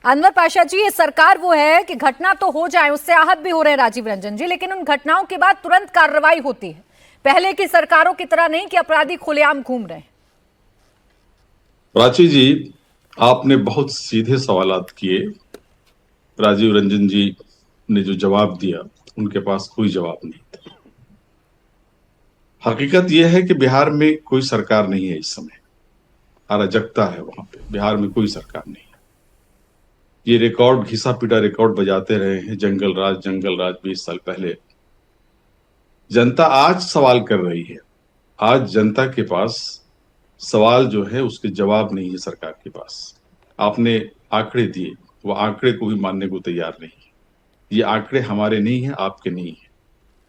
अनवर पाशा जी, ये सरकार वो है कि घटना तो हो जाए, उससे आहत भी हो रहे हैं राजीव रंजन जी, लेकिन उन घटनाओं के बाद तुरंत कार्रवाई होती है। पहले की सरकारों की तरह नहीं कि अपराधी खुलेआम घूम रहे हैं। प्राची जी, आपने बहुत सीधे सवालात किए। राजीव रंजन जी ने जो जवाब दिया, उनके पास कोई जवाब नहीं था। हकीकत यह है कि बिहार में कोई सरकार नहीं है इस समय। अराजकता है वहां पे। बिहार में कोई सरकार नहीं है। ये रिकॉर्ड, घिसा पिटा रिकॉर्ड बजाते रहे हैं, जंगल राज 20 साल पहले। जनता आज सवाल कर रही है। आज जनता के पास सवाल जो है उसके जवाब नहीं है सरकार के पास। आपने आंकड़े दिए, वो आंकड़े को भी मानने को तैयार नहीं है। ये आंकड़े हमारे नहीं है, आपके नहीं है।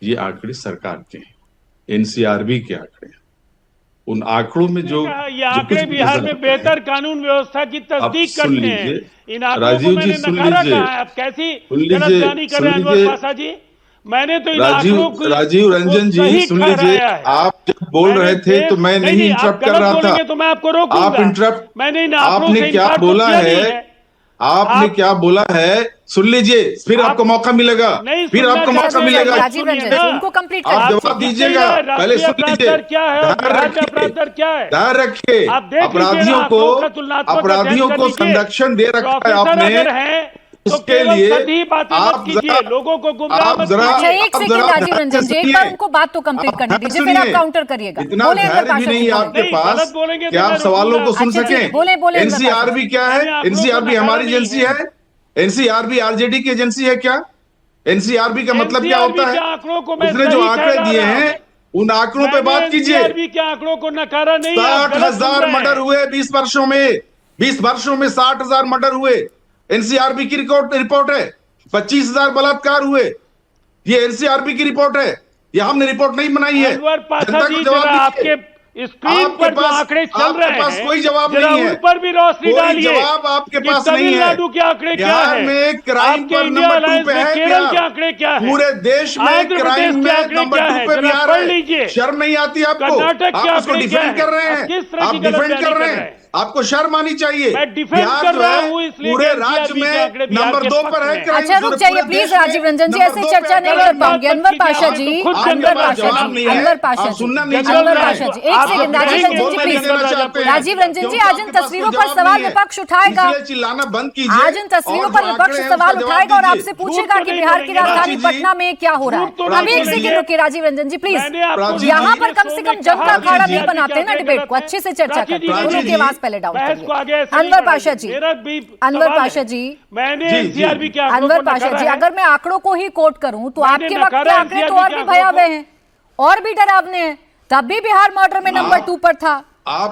ये आंकड़े सरकार के हैं, एनसीआरबी के आंकड़े हैं। उन आंकड़ों में जो आंकड़े बिहार में बेहतर कानून व्यवस्था की तस्दीक करते हैं। इन आंकड़ों को मैंने नकारा कहा है। आप कैसी गलतफहमी कर रहे हैं अनवर पाशा जी? मैंने तो इन आंकड़ों को राजीव रंजन जी सुन लीजिए। आप जब बोल रहे थे तो मैं नहीं इंटरप्ट कर रहा था। तो मैं आपको रोकूंगा। आप इंटरप्ट, मैंने इन आंकड़ों से आपने क्या बोला है, आपने क्या बोला है, सुन लीजिए, फिर आपको मौका मिलेगा। फिर आपको मौका मिलेगा। राजीव रंजन उनको कंप्लीट कर, आप जवाब दीजिएगा। पहले सुन लीजिए। ध्यान रखिए, अपराधियों को संरक्षण दे रखा है आपने। उसके लिए आप लोगों को गुमराह मत कीजिए। एक सेकंड राजीव रंजन जी, एक बार उनको बात तो कंप्लीट करने दीजिए, फिर आप काउंटर करिएगा। इतना धैर्य भी नहीं आपके पास कि आप सवालों को सुन सकें। एनसीआरबी क्या है? एनसीआरबी हमारी एजेंसी है? एनसीआरबी आरजेडी की एजेंसी है क्या? एनसीआरबी का मतलब क्या होता है? उसने जो आंकड़े दिए हैं उन आंकड़ों पे बात कीजिए। आंकड़ों को नकारा नहीं। 60,000 मर्डर हुए 20 वर्षों में। 20 वर्षों में 60,000 मर्डर हुए। एनसीआरबी की रिपोर्ट है। 25,000 बलात्कार हुए। ये एनसीआरबी की रिपोर्ट है। ये हमने रिपोर्ट नहीं बनाई है। जनता को जवाब आपके स्क्रीन पर जो आंकड़े चल रहे हैं, कोई जवाब नहीं है। उन पर भी रोशनी डालिए। जवाब आपके पास नहीं है। तमिलनाडु के आंकड़े क्या है? में क्राइम पर नंबर 2 पे है। केरल के आंकड़े क्या है? पूरे देश में क्राइम में नंबर 2 पे बिहार है। शर्म नहीं आती आपको? कर्नाटक आप उसको डिफेंड कर रहे हैं। आप डिफेंड कर रहे हैं। आपको शर्म आनी चाहिए। बिहार जो है पूरे राज्य में नंबर 2 पर है। अच्छा रुक जाइए प्लीज राजीव रंजन जी, ऐसे चर्चा नहीं कर पाऊंगी। अनवर पाशा जी, अनवर पाशा जी, अनवर पाशा जी, अनवर पाशा जी, एक सेकंड राजीव रंजन जी प्लीज। राजीव रंजन जी, आज इन तस्वीरों पर सवाल विपक्ष उठाएगा। चिल्लाना बंद कीजिए। आज इन तस्वीरों पर विपक्ष सवाल उठाएगा और आपसे पूछेगा कि बिहार की राजधानी पटना में क्या हो रहा है। अभी एक सेकंड रुकिए राजीव रंजन जी प्लीज। यहाँ पर कम से कम जनता अखाड़ा नहीं बनाते ना डिबेट को, अच्छे से चर्चा करते हैं। दोनों की आवाज पहले डाउन करिए। अनवर पाशा जी, अनवर पाशा जी, अनवर पाशा जी, अगर मैं आंकड़ों को ही कोट करूं तो आपके वक्त के आंकड़े तो और भी भयावह हैं और भी डरावने हैं। तब भी बिहार मर्डर में नंबर 2 पर था।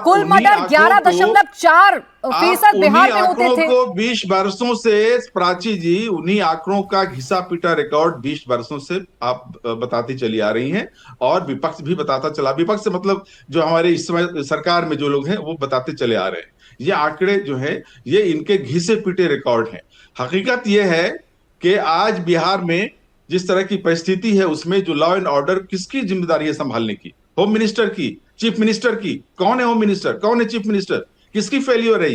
कुल मर्डर 11.4% बिहार में होते थे। 20 वर्षों से प्राची जी उन्हीं आंकड़ों का घिसा पिटा रिकॉर्ड 20 वर्षों से आप बताती चली आ रही हैं और विपक्ष भी बताता चला। विपक्ष से मतलब जो हमारे इस समय सरकार में जो लोग हैं वो बताते चले आ रहे हैं। ये आंकड़े जो है ये इनके घिसे पिटे रिकॉर्ड हैं। हकीकत ये है कि आज बिहार में जिस तरह की परिस्थिति है उसमें जो लॉ एंड ऑर्डर किसकी जिम्मेदारी है संभालने की? होम मिनिस्टर की, चीफ मिनिस्टर की। कौन है होम मिनिस्टर, कौन है चीफ मिनिस्टर? किसकी फेलियर है?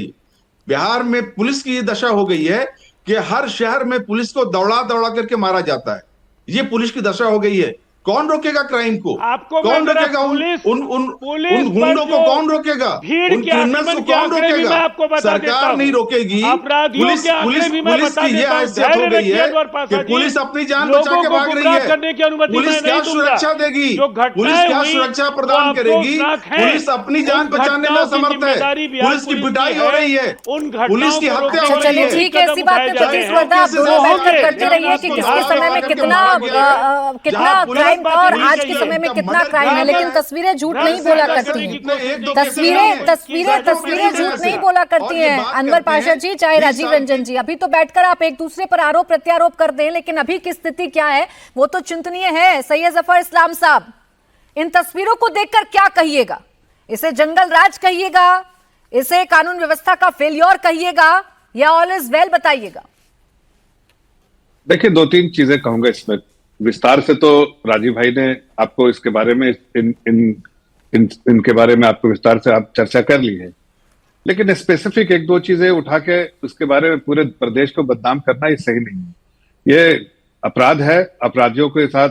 बिहार में पुलिस की ये दशा हो गई है कि हर शहर में पुलिस को दौड़ा दौड़ा करके मारा जाता है। ये पुलिस की दशा हो गई है। कौन रोकेगा क्राइम को? कौन रोकेगा उन गुंडों को? कौन रोकेगा उन क्रिमिनल्स को? कौन रोकेगा? सरकार नहीं रोकेगी। पुलिस की ये हैसियत हो गई है कि पुलिस अपनी जान बचा के भाग रही है। पुलिस क्या सुरक्षा देगी? पुलिस क्या सुरक्षा प्रदान करेगी? पुलिस अपनी जान बचाने में असमर्थ है। पुलिस की पिटाई हो रही है, पुलिस की हत्या हो रही है। ठीक है, इसी बात पे प्रतिस्पर्धा आप दोनों बैठकर करते रहिए कि किसके समय में कितना और आज के समय में कितना क्राइम है। लेकिन तस्वीरें झूठ नहीं बोला करती हैं। तस्वीरें झूठ नहीं बोला करती हैं। अनवर पाशा जी, चाहे राजीव रंजन जी, अभी तो बैठकर आप एक दूसरे पर आरोप प्रत्यारोप कर दें, लेकिन अभी की स्थिति क्या है वो तो चिंतनीय है। सैयद जफर इस्लाम साहब, इन तस्वीरों को देखकर क्या कहिएगा? इसे जंगल राज कहिएगा, इसे कानून व्यवस्था का फेलियर कहिएगा, या ऑल इज वेल बताइएगा? देखिए, 2-3 चीजें कहूंगा इसमें। विस्तार से तो राजीव भाई ने आपको इसके बारे में इनके बारे में आपको विस्तार से आप चर्चा कर ली है। लेकिन स्पेसिफिक एक दो चीजें उठा के उसके बारे में पूरे प्रदेश को बदनाम करना ये सही नहीं है। ये अपराध है, अपराधियों के साथ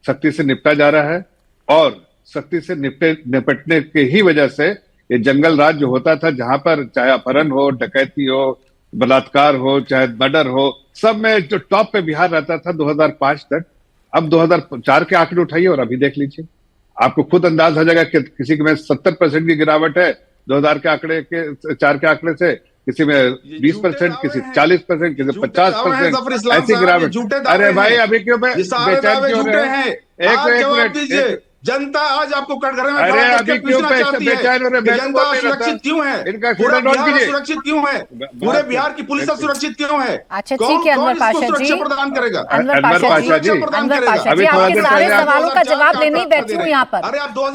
सख्ती से निपटा जा रहा है और सख्ती से निपटने की ही वजह से ये जंगल राज जो होता था, जहां पर चाहे अपहरण हो, डकैती हो, बलात्कार हो, चाहे मर्डर हो, सब में जो टॉप पे बिहार रहता था 2005 तक, अब 2004 के आंकड़े उठाइए और अभी देख लीजिए, आपको खुद अंदाज हो जाएगा कि किसी में 70% की गिरावट है 2000 के आंकड़े के 4 के आंकड़े से, किसी में 20%, किसी 40%, किसी 50% ऐसी गिरावट। अरे भाई अभी क्यों बेचैन क्यों रहे हैं? एक मिनट, जनता आज आपको कटघरे में अरे अभी क्यों बेचैन हो रहे? जनता सुरक्षित क्यों है? इनका पूरा बिहार सुरक्षित क्यों है? पूरे बिहार की पुलिस सुरक्षित क्यों है? अच्छा ठीक है अनवर पाशा जी, प्रदान करेगा अनवर पाशा जी, आपके सारे सवालों का जवाब लेने ही बैठी हूँ यहाँ पर।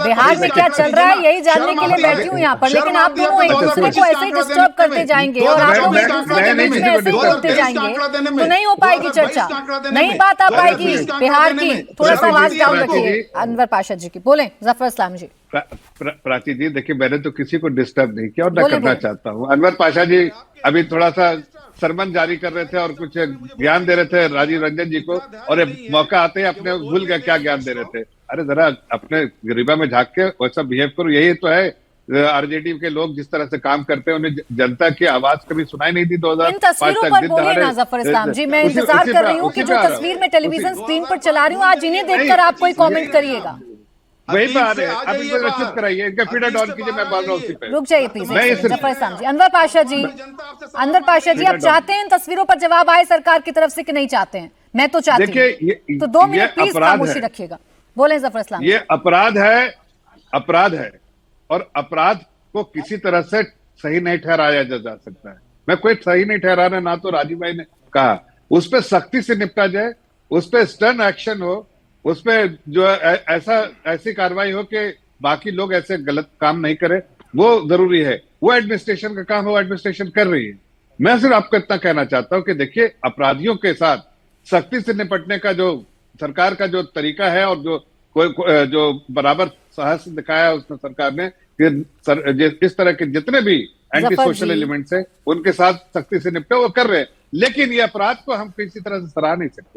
बिहार में क्या चल रहा है यही जानने के लिए बैठी हूँ यहाँ पर, लेकिन आप दोनों एक दूसरे को ऐसे ही डिस्टर्ब करते जाएंगे और आप लोग एक दूसरे के बीच में ऐसे ही बोलते जाएंगे तो नहीं हो पाएगी चर्चा, नहीं बात आ पाएगी बिहार की। थोड़ा सा आवाज डाउन रखिए अनवर पाशा जी की। बोले जफर इस्लाम जी। प्राची जी देखिए, मैंने तो किसी को डिस्टर्ब नहीं किया और न करना चाहता हूँ। अनवर पाशा जी अभी थोड़ा सा सरमन जारी कर रहे थे और कुछ ज्ञान दे रहे थे राजीव रंजन जी को, और मौका आते ही अपने भूल गए क्या ज्ञान दे रहे थे। अरे जरा अपने गरिमा में झांक के वैसा बिहेव करो, यही तो है आरजेडी के लोग जिस तरह से काम करते हैं, उन्हें जनता की आवाज कभी सुनाई नहीं दी 2005 इन तस्वीरों पर बोलिए ना जफर इस्लाम जी, मैं इंतजार कर रही हूँ कि जो तस्वीर में टेलीविजन स्क्रीन पर चला रही हूँ आज इन्हें देखकर आप कोई कॉमेंट करिएगा। वही पे आ रहे हैं, अभी सुरक्षित कराइए, इनका फीडर डाउन कीजिए, मैं बोल रहा हूँ उसी पे। रुक जाइए प्लीज जफर इस्लाम जी। अनवर पाशा जी, आप चाहते हैं इन तस्वीरों पर जवाब आए सरकार की तरफ से कि नहीं चाहते हैं? मैं तो चाहती हूँ, तो 2 मिनट प्लीज खामोशी रखिएगा। बोले जफर इस्लाम। ये अपराध है और अपराध को किसी तरह से सही नहीं ठहराया जा सकता है। मैं कोई सही नहीं ठहरा रहा, ना तो राजीव भाई ने कहा, उस पर सख्ती से निपटा जाए, उस पर स्टर्न एक्शन हो, उस पर जो ऐसी कार्रवाई हो कि बाकी लोग ऐसे गलत काम नहीं करे, वो जरूरी है। वो एडमिनिस्ट्रेशन का काम है, वो एडमिनिस्ट्रेशन कर रही है। मैं सिर्फ आपको इतना कहना चाहता हूं कि देखिए, अपराधियों के साथ सख्ती से निपटने का जो सरकार का जो तरीका है और जो बराबर साहस दिखाया है उसमें सरकार ने कि इस तरह के जितने भी एंटी सोशल एलिमेंट्स हैं उनके साथ सख्ती से निपटे, वो कर रहे हैं। लेकिन ये अपराध को हम किसी तरह से सराह नहीं सकते।